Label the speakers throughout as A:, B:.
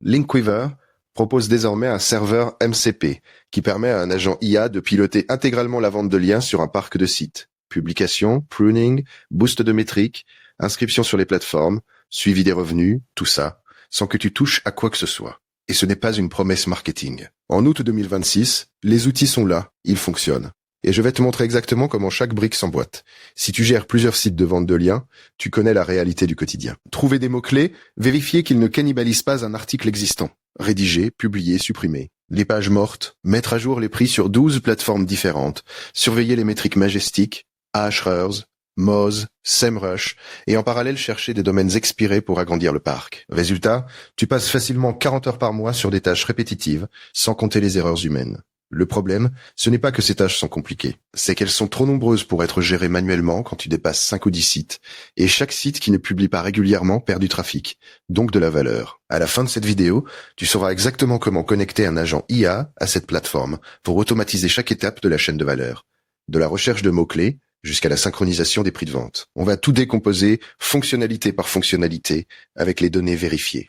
A: Linkweaver propose désormais un serveur MCP qui permet à un agent IA de piloter intégralement la vente de liens sur un parc de sites. Publication, pruning, boost de métriques, inscription sur les plateformes, suivi des revenus, tout ça, sans que tu touches à quoi que ce soit. Et ce n'est pas une promesse marketing. En août 2026, les outils sont là, ils fonctionnent. Et je vais te montrer exactement comment chaque brique s'emboîte. Si tu gères plusieurs sites de vente de liens, tu connais la réalité du quotidien. Trouver des mots-clés, vérifier qu'ils ne cannibalisent pas un article existant. Rédiger, publier, supprimer. Les pages mortes, mettre à jour les prix sur 12 plateformes différentes, surveiller les métriques Majestic, Ahrefs, Moz, SEMrush, et en parallèle chercher des domaines expirés pour agrandir le parc. Résultat, tu passes facilement 40 heures par mois sur des tâches répétitives, sans compter les erreurs humaines. Le problème, ce n'est pas que ces tâches sont compliquées, c'est qu'elles sont trop nombreuses pour être gérées manuellement quand tu dépasses 5 ou 10 sites, et chaque site qui ne publie pas régulièrement perd du trafic, donc de la valeur. À la fin de cette vidéo, tu sauras exactement comment connecter un agent IA à cette plateforme pour automatiser chaque étape de la chaîne de valeur, de la recherche de mots-clés jusqu'à la synchronisation des prix de vente. On va tout décomposer fonctionnalité par fonctionnalité avec les données vérifiées.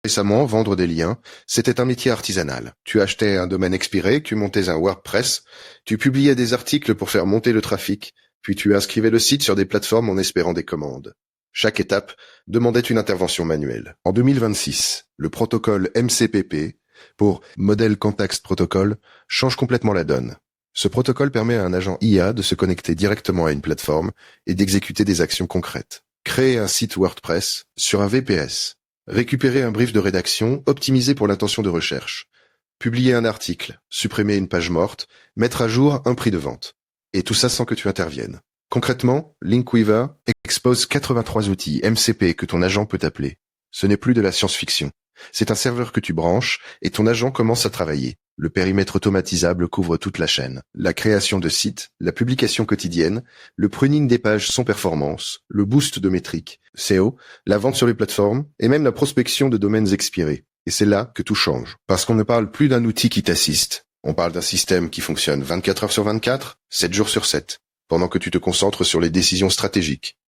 A: Récemment, vendre des liens, c'était un métier artisanal. Tu achetais un domaine expiré, tu montais un WordPress, tu publiais des articles pour faire monter le trafic, puis tu inscrivais le site sur des plateformes en espérant des commandes. Chaque étape demandait une intervention manuelle. En 2026, le protocole MCPP, pour Model Context Protocol, change complètement la donne. Ce protocole permet à un agent IA de se connecter directement à une plateforme et d'exécuter des actions concrètes. Créer un site WordPress sur un VPS. Récupérer un brief de rédaction optimisé pour l'intention de recherche. Publier un article, supprimer une page morte, mettre à jour un prix de vente. Et tout ça sans que tu interviennes. Concrètement, Linkweaver expose 83 outils MCP que ton agent peut appeler. Ce n'est plus de la science-fiction. C'est un serveur que tu branches et ton agent commence à travailler. Le périmètre automatisable couvre toute la chaîne. La création de sites, la publication quotidienne, le pruning des pages sans performance, le boost de métriques, SEO, la vente sur les plateformes et même la prospection de domaines expirés. Et c'est là que tout change. Parce qu'on ne parle plus d'un outil qui t'assiste. On parle d'un système qui fonctionne 24 heures sur 24, 7 jours sur 7, pendant que tu te concentres sur les décisions stratégiques.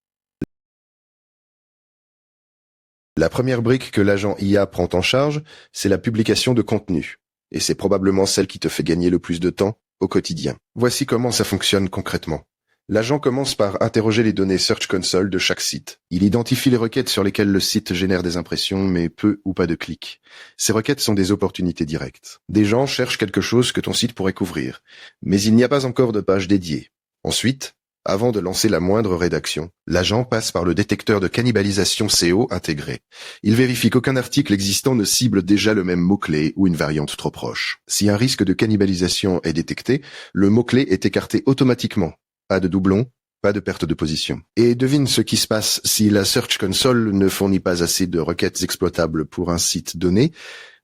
A: La première brique que l'agent IA prend en charge, c'est la publication de contenu. Et c'est probablement celle qui te fait gagner le plus de temps au quotidien. Voici comment ça fonctionne concrètement. L'agent commence par interroger les données Search Console de chaque site. Il identifie les requêtes sur lesquelles le site génère des impressions, mais peu ou pas de clics. Ces requêtes sont des opportunités directes. Des gens cherchent quelque chose que ton site pourrait couvrir, mais il n'y a pas encore de page dédiée. Ensuite, avant de lancer la moindre rédaction, l'agent passe par le détecteur de cannibalisation SEO intégré. Il vérifie qu'aucun article existant ne cible déjà le même mot-clé ou une variante trop proche. Si un risque de cannibalisation est détecté, le mot-clé est écarté automatiquement. Pas de doublons, pas de perte de position. Et devine ce qui se passe si la Search Console ne fournit pas assez de requêtes exploitables pour un site donné.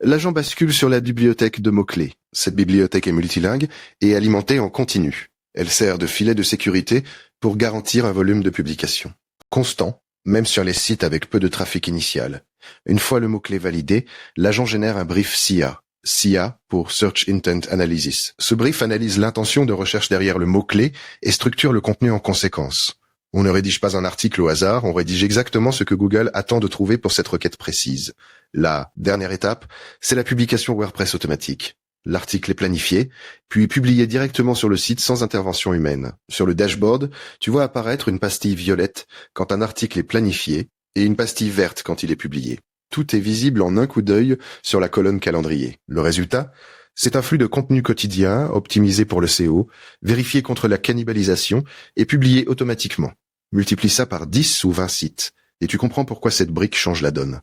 A: L'agent bascule sur la bibliothèque de mots-clés. Cette bibliothèque est multilingue et alimentée en continu. Elle sert de filet de sécurité pour garantir un volume de publication constant, même sur les sites avec peu de trafic initial. Une fois le mot-clé validé, l'agent génère un brief SIA. SIA pour Search Intent Analysis. Ce brief analyse l'intention de recherche derrière le mot-clé et structure le contenu en conséquence. On ne rédige pas un article au hasard, on rédige exactement ce que Google attend de trouver pour cette requête précise. La dernière étape, c'est la publication WordPress automatique. L'article est planifié, puis publié directement sur le site sans intervention humaine. Sur le dashboard, tu vois apparaître une pastille violette quand un article est planifié et une pastille verte quand il est publié. Tout est visible en un coup d'œil sur la colonne calendrier. Le résultat, c'est un flux de contenu quotidien optimisé pour le SEO, vérifié contre la cannibalisation et publié automatiquement. Multiplie ça par 10 ou 20 sites et tu comprends pourquoi cette brique change la donne.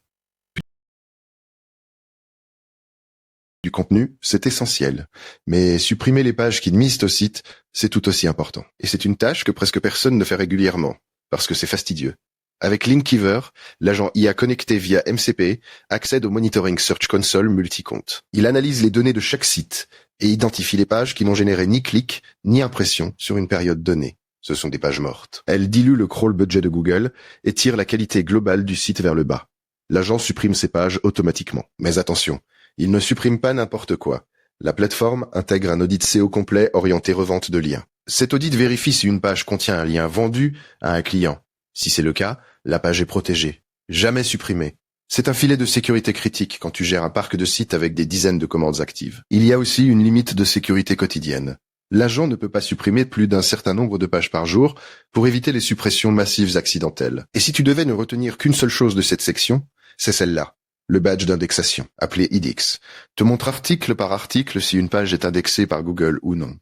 A: Du contenu, c'est essentiel. Mais supprimer les pages qui nuisent au site, c'est tout aussi important. Et c'est une tâche que presque personne ne fait régulièrement, parce que c'est fastidieux. Avec Linkweaver, l'agent IA connecté via MCP accède au monitoring Search Console multi-compte. Il analyse les données de chaque site et identifie les pages qui n'ont généré ni clic ni impression sur une période donnée. Ce sont des pages mortes. Elle dilue le crawl budget de Google et tire la qualité globale du site vers le bas. L'agent supprime ces pages automatiquement. Mais attention, il ne supprime pas n'importe quoi. La plateforme intègre un audit SEO complet orienté revente de liens. Cet audit vérifie si une page contient un lien vendu à un client. Si c'est le cas, la page est protégée. jamais supprimé. C'est un filet de sécurité critique quand tu gères un parc de sites avec des dizaines de commandes actives. Il y a aussi une limite de sécurité quotidienne. L'agent ne peut pas supprimer plus d'un certain nombre de pages par jour pour éviter les suppressions massives accidentelles. Et si tu devais ne retenir qu'une seule chose de cette section, c'est celle-là. Le badge d'indexation, appelé IDX, te montre article par article si une page est indexée par Google ou non.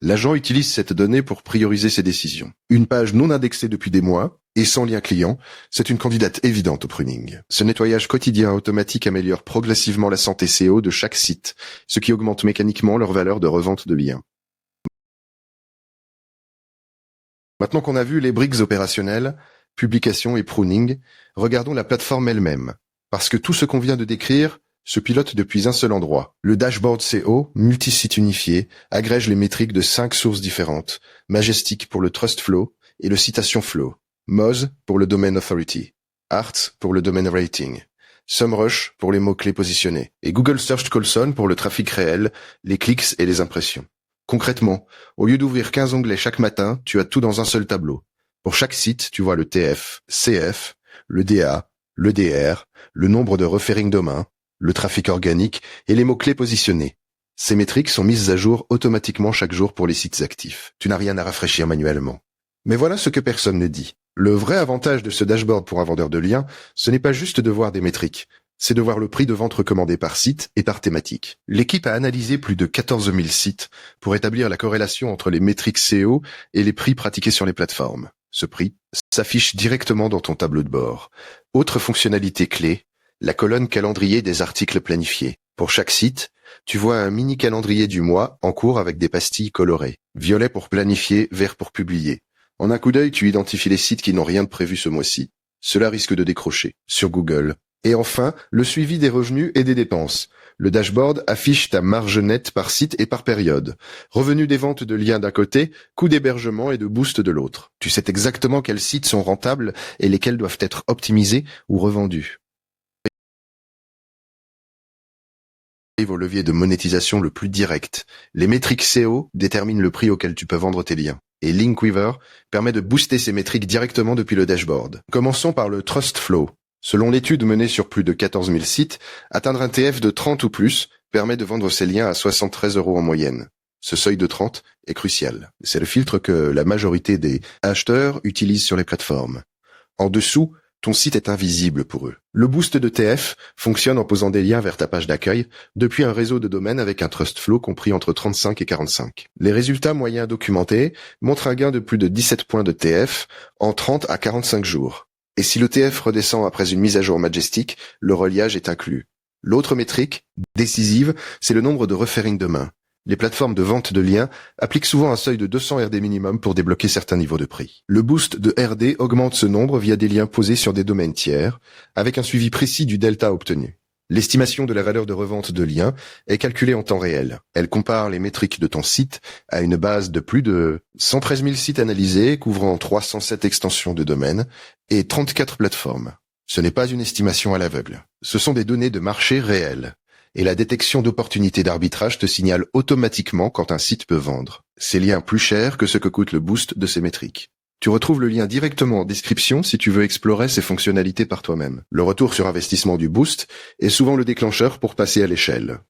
A: L'agent utilise cette donnée pour prioriser ses décisions. Une page non indexée depuis des mois et sans lien client, c'est une candidate évidente au pruning. Ce nettoyage quotidien automatique améliore progressivement la santé SEO de chaque site, ce qui augmente mécaniquement leur valeur de revente de liens. Maintenant qu'on a vu les briques opérationnelles, publication et pruning, regardons la plateforme elle-même. Parce que tout ce qu'on vient de décrire se pilote depuis un seul endroit. Le dashboard SEO, multisite unifié, agrège les métriques de 5 sources différentes. Majestic pour le Trust Flow et le Citation Flow. Moz pour le Domain Authority. Arts pour le Domain Rating. SEMrush pour les mots-clés positionnés. Et Google Search Console pour le trafic réel, les clics et les impressions. Concrètement, au lieu d'ouvrir 15 onglets chaque matin, tu as tout dans un seul tableau. Pour chaque site, tu vois le TF, CF, le DA, le DR, le nombre de referring domains, le trafic organique et les mots-clés positionnés. Ces métriques sont mises à jour automatiquement chaque jour pour les sites actifs. Tu n'as rien à rafraîchir manuellement. Mais voilà ce que personne ne dit. Le vrai avantage de ce dashboard pour un vendeur de liens, ce n'est pas juste de voir des métriques. C'est de voir le prix de vente recommandé par site et par thématique. L'équipe a analysé plus de 14 000 sites pour établir la corrélation entre les métriques SEO et les prix pratiqués sur les plateformes. Ce prix s'affiche directement dans ton tableau de bord. Autre fonctionnalité clé, la colonne calendrier des articles planifiés. Pour chaque site, tu vois un mini calendrier du mois en cours avec des pastilles colorées. Violet pour planifier, vert pour publier. En un coup d'œil, tu identifies les sites qui n'ont rien de prévu ce mois-ci. Cela risque de décrocher sur Google. Et enfin, le suivi des revenus et des dépenses. Le dashboard affiche ta marge nette par site et par période. Revenus des ventes de liens d'un côté, coûts d'hébergement et de boost de l'autre. Tu sais exactement quels sites sont rentables et lesquels doivent être optimisés ou revendus. Au levier de monétisation le plus direct. Les métriques SEO déterminent le prix auquel tu peux vendre tes liens. Et Linkweaver permet de booster ces métriques directement depuis le dashboard. Commençons par le Trust Flow. Selon l'étude menée sur plus de 14 000 sites, atteindre un TF de 30 ou plus permet de vendre ses liens à 73 € en moyenne. Ce seuil de 30 est crucial. C'est le filtre que la majorité des acheteurs utilisent sur les plateformes. En dessous, ton site est invisible pour eux. Le boost de TF fonctionne en posant des liens vers ta page d'accueil depuis un réseau de domaines avec un trust flow compris entre 35 et 45. Les résultats moyens documentés montrent un gain de plus de 17 points de TF en 30 à 45 jours. Et si le TF redescend après une mise à jour Majestic, le reliage est inclus. L'autre métrique, décisive, c'est le nombre de referring domains. Les plateformes de vente de liens appliquent souvent un seuil de 200 RD minimum pour débloquer certains niveaux de prix. Le boost de RD augmente ce nombre via des liens posés sur des domaines tiers, avec un suivi précis du delta obtenu. L'estimation de la valeur de revente de liens est calculée en temps réel. Elle compare les métriques de ton site à une base de plus de 113 000 sites analysés, couvrant 307 extensions de domaines et 34 plateformes. Ce n'est pas une estimation à l'aveugle. Ce sont des données de marché réelles. Et la détection d'opportunités d'arbitrage te signale automatiquement quand un site peut vendre. Ces liens plus chers que ce que coûte le boost de ces métriques. Tu retrouves le lien directement en description si tu veux explorer ces fonctionnalités par toi-même. Le retour sur investissement du boost est souvent le déclencheur pour passer à l'échelle.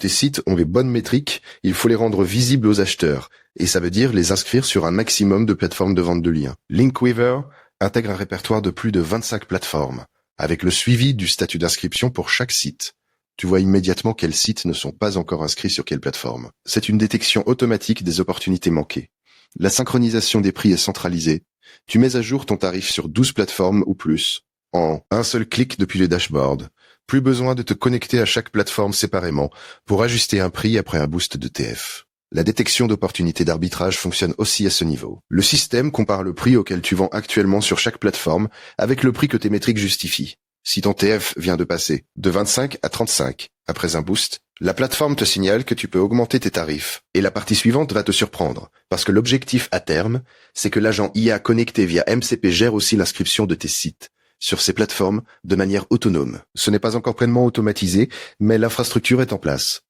A: Tes sites ont des bonnes métriques, il faut les rendre visibles aux acheteurs, et ça veut dire les inscrire sur un maximum de plateformes de vente de liens. Linkweaver intègre un répertoire de plus de 25 plateformes, avec le suivi du statut d'inscription pour chaque site. Tu vois immédiatement quels sites ne sont pas encore inscrits sur quelle plateforme. C'est une détection automatique des opportunités manquées. La synchronisation des prix est centralisée. Tu mets à jour ton tarif sur 12 plateformes ou plus, en un seul clic depuis le dashboard. Plus besoin de te connecter à chaque plateforme séparément pour ajuster un prix après un boost de TF. La détection d'opportunités d'arbitrage fonctionne aussi à ce niveau. Le système compare le prix auquel tu vends actuellement sur chaque plateforme avec le prix que tes métriques justifient. Si ton TF vient de passer de 25 à 35 après un boost, la plateforme te signale que tu peux augmenter tes tarifs. Et la partie suivante va te surprendre, parce que l'objectif à terme, c'est que l'agent IA connecté via MCP gère aussi l'inscription de tes sites sur ces plateformes de manière autonome. Ce n'est pas encore pleinement automatisé, mais l'infrastructure est en place.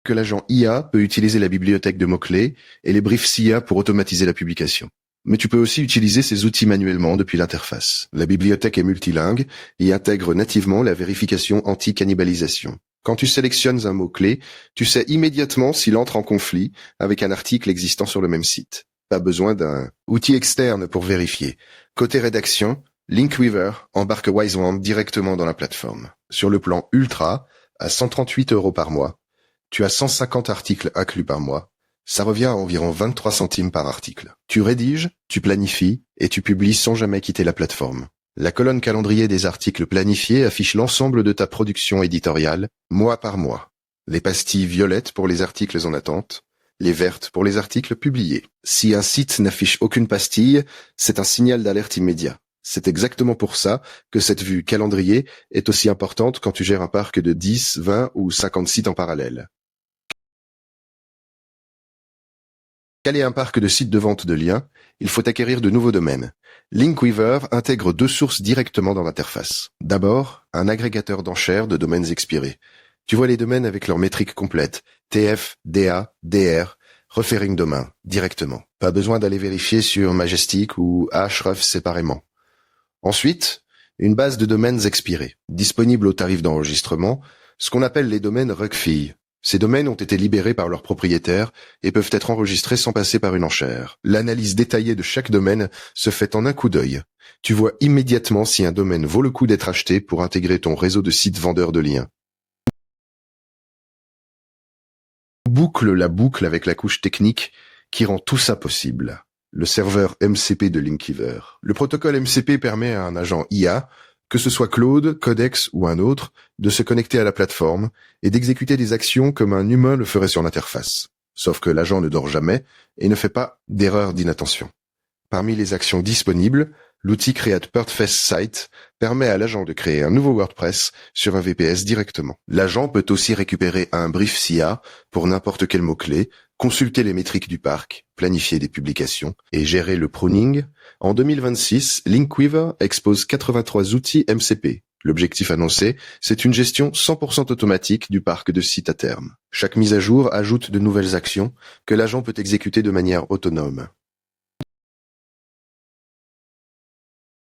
A: que l'agent IA peut utiliser la bibliothèque de mots-clés et les briefs SIA pour automatiser la publication. Mais tu peux aussi utiliser ces outils manuellement depuis l'interface. La bibliothèque est multilingue et intègre nativement la vérification anti-cannibalisation. Quand tu sélectionnes un mot-clé, tu sais immédiatement s'il entre en conflit avec un article existant sur le même site. Pas besoin d'un outil externe pour vérifier. Côté rédaction, Linkweaver embarque Wisewand directement dans la plateforme. Sur le plan ultra, à 138 € par mois, tu as 150 articles inclus par mois. Ça revient à environ 23 centimes par article. Tu rédiges, tu planifies et tu publies sans jamais quitter la plateforme. La colonne calendrier des articles planifiés affiche l'ensemble de ta production éditoriale, mois par mois. Les pastilles violettes pour les articles en attente, les vertes pour les articles publiés. Si un site n'affiche aucune pastille, c'est un signal d'alerte immédiat. C'est exactement pour ça que cette vue calendrier est aussi importante quand tu gères un parc de 10, 20 ou 50 sites en parallèle. Caler un parc de sites de vente de liens, il faut acquérir de nouveaux domaines. Linkweaver intègre deux sources directement dans l'interface. D'abord, un agrégateur d'enchères de domaines expirés. Tu vois les domaines avec leurs métriques complètes, TF, DA, DR, referring domain, directement. Pas besoin d'aller vérifier sur Majestic ou Ahrefs séparément. Ensuite, une base de domaines expirés, disponible au tarif d'enregistrement, ce qu'on appelle les domaines RUCFI. Ces domaines ont été libérés par leurs propriétaires et peuvent être enregistrés sans passer par une enchère. L'analyse détaillée de chaque domaine se fait en un coup d'œil. Tu vois immédiatement si un domaine vaut le coup d'être acheté pour intégrer ton réseau de sites vendeurs de liens. Boucle la boucle avec la couche technique qui rend tout ça possible. Le serveur MCP de Linkweaver. Le protocole MCP permet à un agent IA, que ce soit Claude, Codex ou un autre, de se connecter à la plateforme et d'exécuter des actions comme un humain le ferait sur l'interface. Sauf que l'agent ne dort jamais et ne fait pas d'erreur d'inattention. Parmi les actions disponibles, l'outil Create WordPress Site permet à l'agent de créer un nouveau WordPress sur un VPS directement. L'agent peut aussi récupérer un brief SIA pour n'importe quel mot-clé, consulter les métriques du parc, planifier des publications et gérer le pruning. En 2026, Linkweaver expose 83 outils MCP. L'objectif annoncé, c'est une gestion 100% automatique du parc de sites à terme. Chaque mise à jour ajoute de nouvelles actions que l'agent peut exécuter de manière autonome.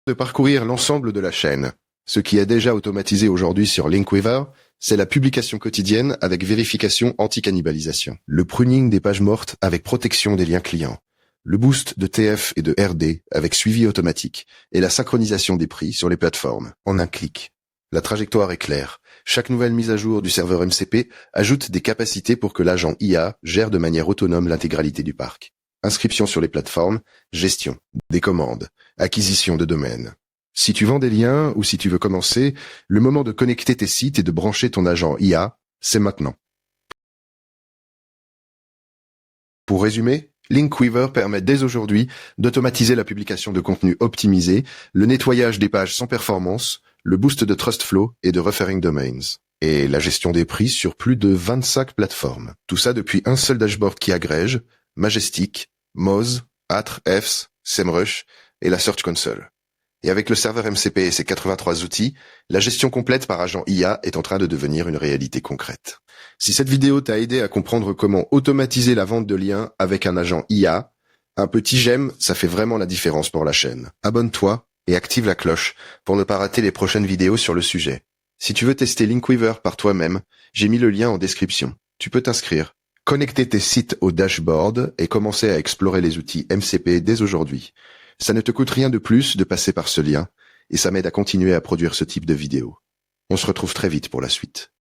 A: De parcourir l'ensemble de la chaîne. Ce qui est déjà automatisé aujourd'hui sur Linkweaver, c'est la publication quotidienne avec vérification anti-cannibalisation, le pruning des pages mortes avec protection des liens clients, le boost de TF et de RD avec suivi automatique et la synchronisation des prix sur les plateformes en un clic. La trajectoire est claire. Chaque nouvelle mise à jour du serveur MCP ajoute des capacités pour que l'agent IA gère de manière autonome l'intégralité du parc. Inscription sur les plateformes, gestion, des commandes, acquisition de domaines. Si tu vends des liens ou si tu veux commencer, le moment de connecter tes sites et de brancher ton agent IA, c'est maintenant. Pour résumer, Linkweaver permet dès aujourd'hui d'automatiser la publication de contenu optimisé, le nettoyage des pages sans performance, le boost de TrustFlow et de referring domains, et la gestion des prix sur plus de 25 plateformes. Tout ça depuis un seul dashboard qui agrège Majestic, Moz, Ahrefs, SEMrush et la Search Console. Et avec le serveur MCP et ses 83 outils, la gestion complète par agent IA est en train de devenir une réalité concrète. Si cette vidéo t'a aidé à comprendre comment automatiser la vente de liens avec un agent IA, un petit j'aime, ça fait vraiment la différence pour la chaîne. Abonne-toi et active la cloche pour ne pas rater les prochaines vidéos sur le sujet. Si tu veux tester Linkweaver par toi-même, j'ai mis le lien en description. Tu peux t'inscrire, connecter tes sites au dashboard et commencer à explorer les outils MCP dès aujourd'hui. Ça ne te coûte rien de plus de passer par ce lien et ça m'aide à continuer à produire ce type de vidéos. On se retrouve très vite pour la suite.